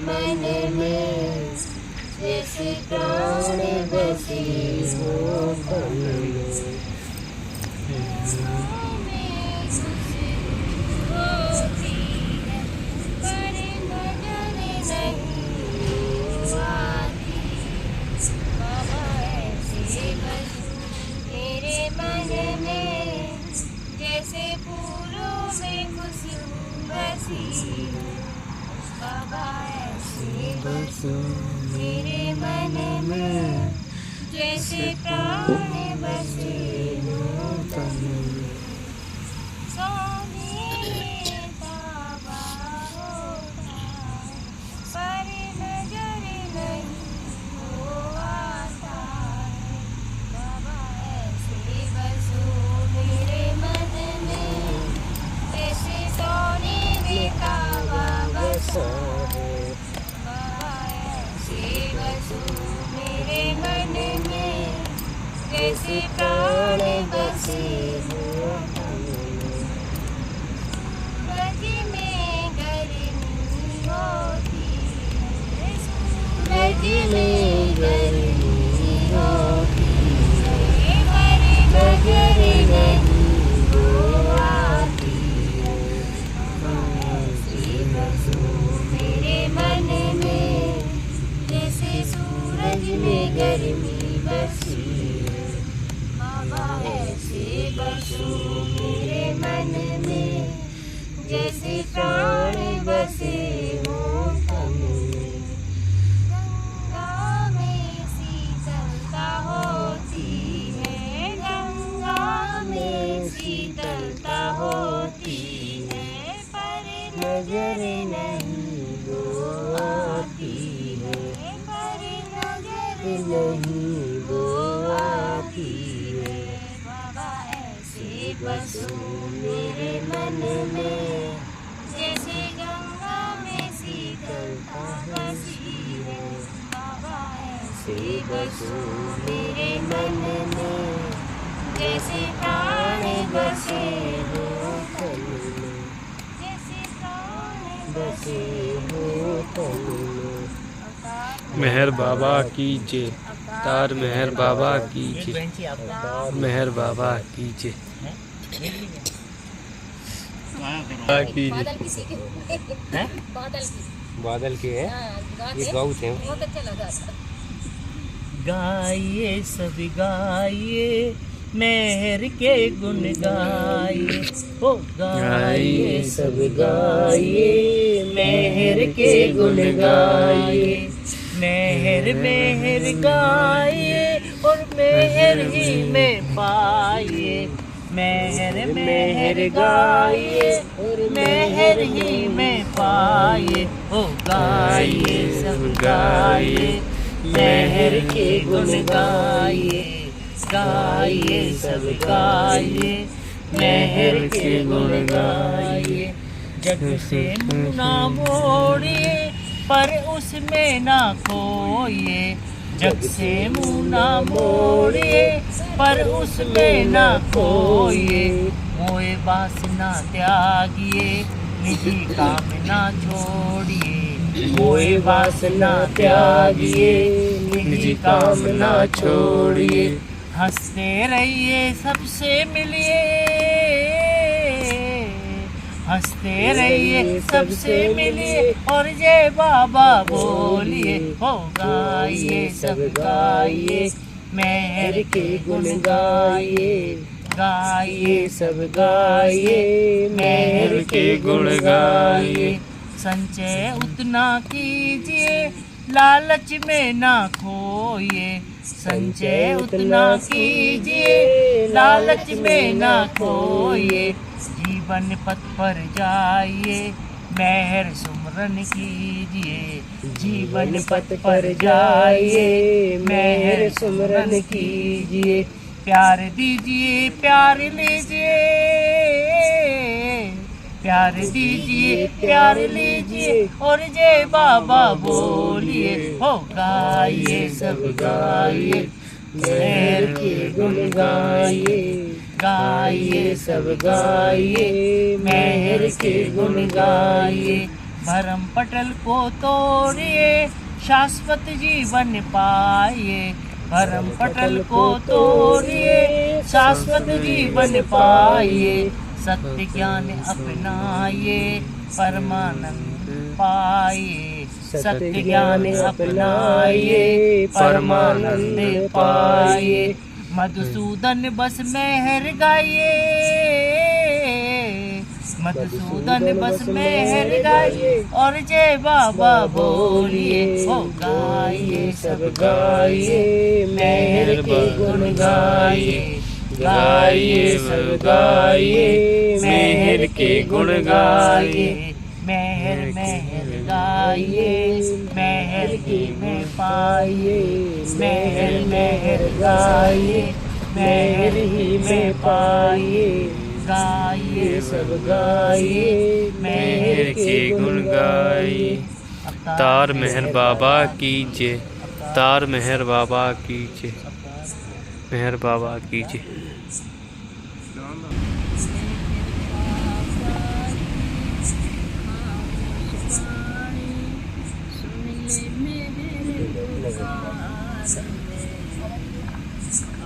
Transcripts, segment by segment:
मन में जैसे प्राण बसे हो तन में। होती है पर नजर नहीं आती। बाबा ऐसे बसो मेरे मन में जैसे फूलों में खुशबू बसी है। बाबा ऐसे बसो मेरे मन में जैसे प्राण बसे हो तन में। सोने ताबा होता है पर नजर नहीं वो आता है। बाबा ऐसे बसो मेरे मन में जैसे सोने में ताबा बसा है। बाबा ऐसे बसो मेरे मन में जैसे प्राण बसे हो तन में। सूरज में गर्मी होती है, सूरज में गर्मी होती है पर नजर नहीं वो आती है। ऐसे बसो मेरे मन में जैसे सूरज में गर्मी बसी है। बाबा ऐसे बसो मेरे मन में जैसे प्राण बसे हो तन में। गंगा में शीतलता होती है, गंगा में शीतलता होती है पर नजर नहीं वो आती है। पर नजर नहीं वो आती है। बाबा ऐसे बसो मेरे मन में जैसे गंगा में शीतलता बसी है। बाबा ऐसे बसो मेरे मन में जैसे प्राण बसे हो तन में। जैसे प्राण बसे हो तन में। मेहर बाबा की जय। तार मेहर बाबा की जय। मेहर बाबा की जय। बादल किसी के हैं? बादल के है ये गौ थे। बहुत अच्छा लगा। गाइए सब गाइए मेहर के गुण गाइए। ओ गाइए सब गाइए मेहर के गुण गाइए। मेहर मेहर गाइए और मेहर ही में पाइए। मेहर मेहर गाइए और मेहर ही में पाइए। ओ गाइए सब गाइए मेहर के गुण गाइए। गाइए सब गाइए मेहर के गुण गाइए। जग से मुँह ना मोड़िए पर उसमें ना खोइए। जग से मुँह ना मोड़िए पर उसमें ना खोइए। मोए वासना त्यागिए निजी काम ना छोड़िए। मोए वासना त्यागिए निजी काम ना छोड़िए। हंसते रहिए सबसे मिलिए। हंसते रहिए सबसे मिलिए और जय बाबा बोलिए। हो गाइए सब गाइए मेहर के गुण गाइए। गाइए सब गाइए मेहर के गुण गाइए। संचय उतना कीजिए लालच में ना खोइए। संचय उतना कीजिए लालच में ना खोइए। जीवन पथ पर जाइए मेहर सुमरन कीजिए। जीवन पथ पर जाइए मेहर सुमरन कीजिए। प्यार दीजिए प्यार लीजिए। प्यार दीजिए प्यार लीजिए और जय बाबा बोलिए। हो गाइए सब गाइए मेहर के गुण गाइए। गाइए सब गाइए मेहर के गुण गाइए। भरम पटल को तोड़िए शाश्वत जीवन पाइए। भरम पटल को तोड़िए शाश्वत जीवन पाइए। सत्य ज्ञान अपनाइए परमानंद पाइए। सत्य ज्ञान अपनाइए परमानंद पाइए। मधुसूदन बस मेहर गाइए। मधुसूदन बस मेहर गाइए और जय बाबा बोलिए। ओ गाइए सब गाइए मेहर के गुण गाइए। गाइए सब गाइए मेहर के गुण गाइए। मेहर मेहर गाइए मेहर की में पाइए। मेहर मेहर गाइए मेहर ही में पाइए। गाइए सब गाइए मेहर के गुण गाइए। तार मेहर बाबा की जय। तार मेहर बाबा की जय। मेहर बाबा की जय।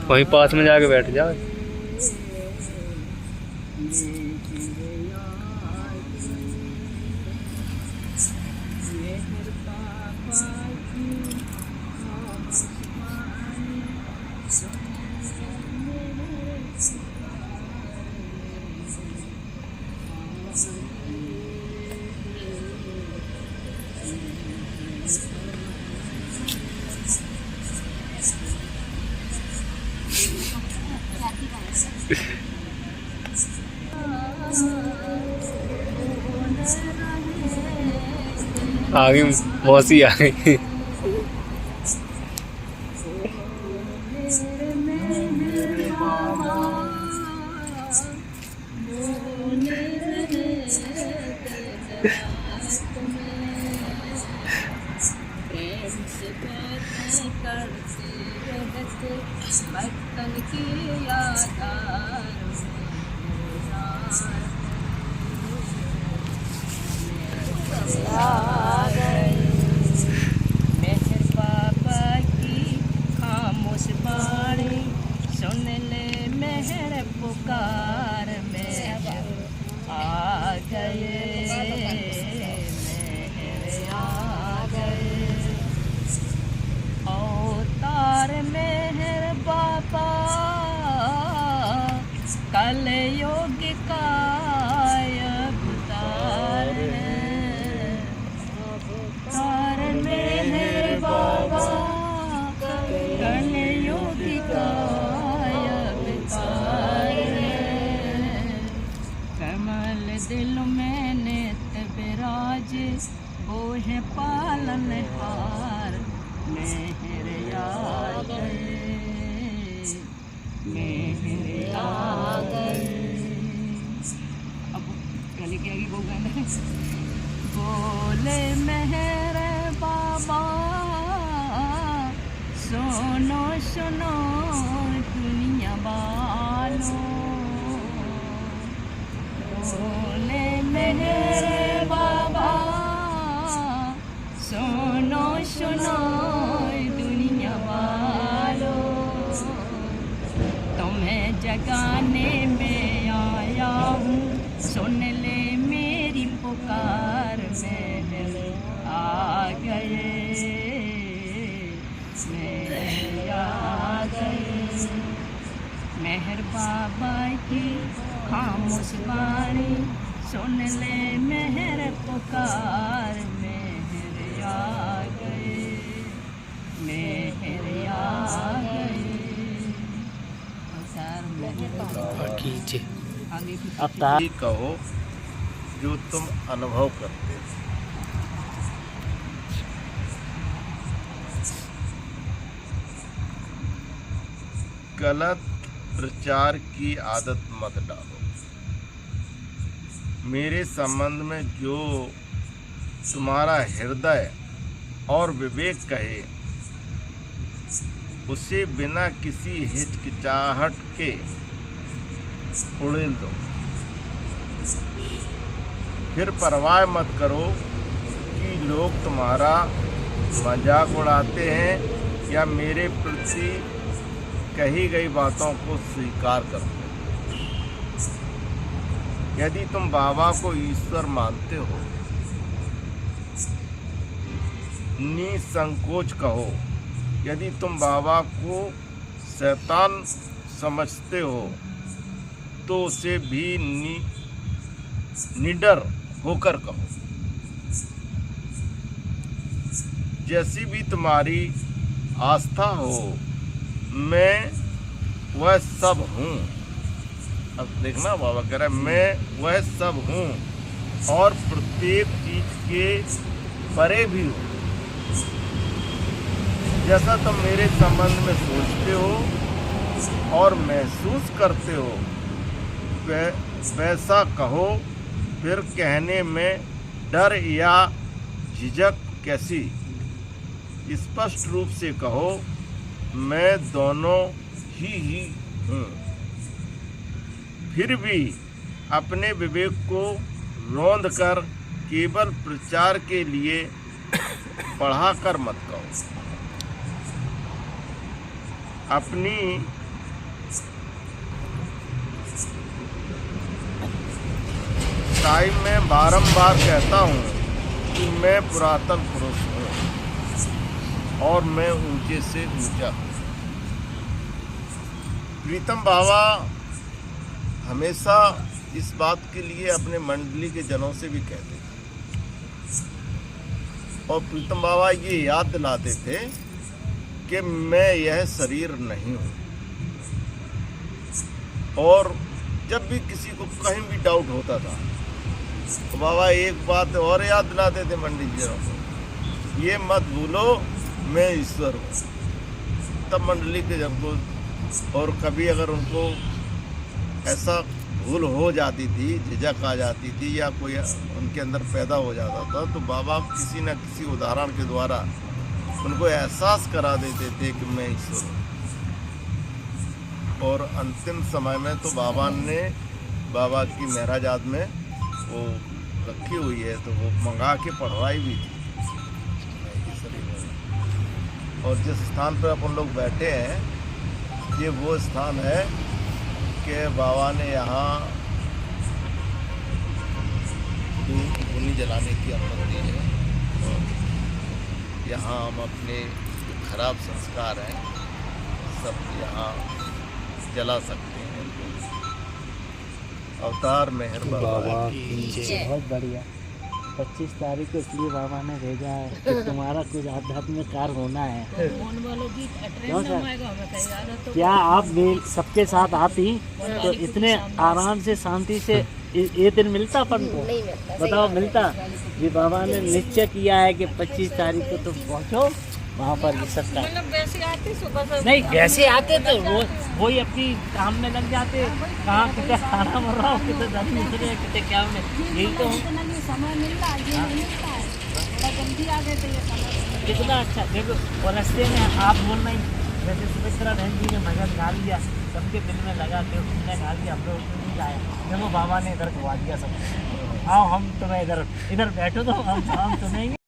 वहीं पास में जाके बैठ जा। आ गई मौसी, आ गई। बर्तन की यादार मेहर बाबा की खामोश बाणी सुन ले। मेहर पुकार में आ गए। मेहर आ गए। अवतार मेहर बाबा कल योग का अवतार मेहर बाबा कल योग का अवतार। कमल दिल में नित विराज वो है पालनहार। मेहर आ गए। मेहर आ गए। अब गले के आगे वो गाना है। बोले मेहर बाबा सुनो सुनो दुनिया वालों। बोले मेहर बाबा सुनो सुनो दुनिया वालों। तुम्हें जगाने में आया हूँ सुन ले मेरी पुकार। मेहर आ गए। मेहर आ गए। मेहर बाबा की खामोश बाणी सुन ले। मेहर पुकार। मेहर आ गए। मेहर आ गए। कीजिए। ये कहो जो तुम अनुभव करते हो। गलत प्रचार की आदत मत डालो। मेरे संबंध में जो तुम्हारा हृदय और विवेक कहे उसे बिना किसी हिचकिचाहट के उड़ेल दो। फिर परवाह मत करो कि लोग तुम्हारा मजाक उड़ाते हैं या मेरे प्रति कही गई बातों को स्वीकार करते हो। यदि तुम बाबा को ईश्वर मानते हो, निसंकोच कहो। यदि तुम बाबा को शैतान समझते हो तो उसे भी निडर होकर कहो। जैसी भी तुम्हारी आस्था हो, मैं वह सब हूँ। अब देखना, बाबा कह रहा है मैं वह सब हूँ और प्रत्येक चीज के परे भी हूँ। जैसा तुम मेरे संबंध में सोचते हो और महसूस करते हो, वैसा कहो। फिर कहने में डर या झिझक कैसी? स्पष्ट रूप से कहो, मैं दोनों ही हूँ। फिर भी अपने विवेक को रौंद कर केवल प्रचार के लिए बढ़ाकर मत कहो। अपनी टाइम में बारंबार कहता हूँ कि मैं पुरातन पुरुष हूँ और मैं ऊंचे से ऊंचा हूँ। प्रीतम बाबा हमेशा इस बात के लिए अपने मंडली के जनों से भी कहते थे और प्रीतम बाबा ये याद दिलाते थे कि मैं यह शरीर नहीं हूँ। और जब भी किसी को कहीं भी डाउट होता था तो बाबा एक बात और याद दिलाते थे मंडली जनों को, ये मत भूलो मैं ईश्वर हूँ। तब मंडली के जन को, और कभी अगर उनको ऐसा भूल हो जाती थी, झिझक आ जाती थी या कोई उनके अंदर पैदा हो जाता था, तो बाबा किसी न किसी उदाहरण के द्वारा उनको एहसास करा देते थे कि मैं ईश्वर हूँ। और अंतिम समय में तो बाबा ने, बाबा की महराजाद में वो रखी हुई है, तो वो मंगा के पढ़वाई भी थी। और जिस स्थान पर अपन लोग बैठे हैं, ये वो स्थान है कि बाबा ने यहाँ धूनी जलाने की अनुमति है। और यहाँ हम अपने जो खराब संस्कार हैं सब यहाँ जला सकते हैं। अवतार मेहर बाबा की जय। बहुत बढ़िया। 25 तारीख को इसलिए बाबा ने भेजा है कि तुम्हारा कुछ आध्यात्मिक कार्य होना है। क्यों सर? क्या आप सबके साथ आती तो इतने आराम से शांति से ये दिन मिलता अपन को? बताओ, मिलता? ये बाबा ने निश्चय किया है कि 25 तारीख को तुम पहुँचो वहाँ पर सकता। वैसे आते सुबह से नहीं, वैसे आते तो वो ही अपनी काम में लग जाते। कहाँ कितने खाना बन रहा हो, कितने दही उतरे, कितने क्या में, यही तो समय मिलता है, ये नहीं मिलता है। थोड़ा जल्दी आ गए थे ये समय। कितना अच्छा। देखो, और रास्ते में आप बोल रहे हैं, जैसे सुमित्रा बहन जी ने भजन गा लिया, सबके दिल में लगा के उन्होंने गा लिया, हम लोग नहीं गाया। देखो बाबा ने इधर गवा दिया सब। आओ हम तुम्हें इधर बैठो तो हम सुनेंगे।